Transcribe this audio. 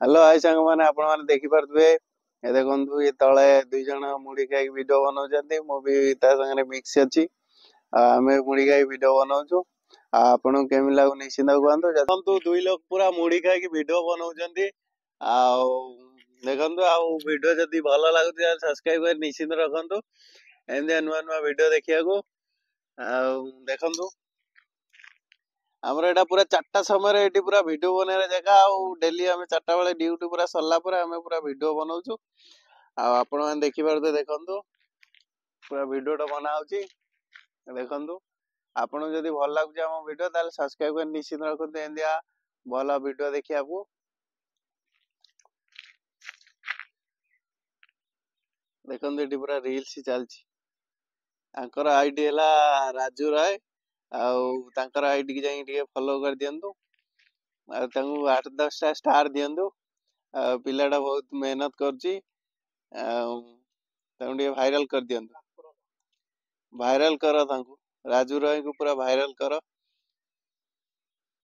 hello hi सांग मैंने आपण मैंने देखि पारथुबे ए देखंतु ये तळे दुई जण मुड़ी खाई वीडियो बनाउछन्ती मो भी ता संगे मिक्स अछि आमे मुड़ी खाई वीडियो बनाउछु आपण केमि लागु निश्चिंत कहंतु देखंतु दुई लोग पूरा मुड़ी खाई वीडियो बनाउछन्ती आ देखंतु आ वीडियो जदी भलो लागुती सब्सक्राइब कर निश्चिंत रखंतु एंदिया नुआ नुआ वीडियो देखियाको आ देखंतु ଆମର ଏଟା ପୁରା 4ଟା ସମୟରେ ଏଠି ପୁରା ଭିडिଓ ବନେଇବାର ଜାଗା ଆଉ ଡେଲି ଆମେ 4ଟା ବେଳେ ଡ୍ୟୁଟି ପୁରା ସରିଲା ପରେ ଆମେ ପୁରା ଭିडिଓ ବନାଉଛୁ ଆଉ ଆପଣ ମାନେ ଦେଖିପାରୁଥିବେ ଦେଖନ୍ତୁ ପୁରା ଭିडिଓଟା ବନା ହଉଛି ଦେଖନ୍ତୁ ଆପଣଙ୍କୁ ଯଦି ଭଲ ଲାଗୁଛି ଆମ ଭିडिଓ ତାହେଲେ ସବସ୍କ୍ରାଇବ କରି ନିଶ୍ଚିତ ରଖନ୍ତୁ ଏମିତିଆ ଭଲ ଭିडिଓ ଦେଖିବାକୁ ଦେଖନ୍ତୁ ଏଠି ପୁରା ରିଲ୍ସ ଚାଲିଛି ତାଙ୍କର ଆଇଡି ହେଲା ରାଜୁ ରାୟ ଆଉ ତାଙ୍କର ଆଇଡି କି ଯାଇ ଟିକେ ଫଲୋ କରି ଦିଅନ୍ତୁ ଆଉ ତାଙ୍କୁ 8-10ଟା ଷ୍ଟାର ଦିଅନ୍ତୁ ପିଲାଟା ବହୁତ ମେହନତ କରୁଛି ତାଙ୍କୁ ଟିକେ ଭାଇରାଲ କରି ଦିଅନ୍ତୁ ଭାଇରାଲ କର ତାଙ୍କୁ ରାଜୁ ରାୟ को पूरा भाइराल करो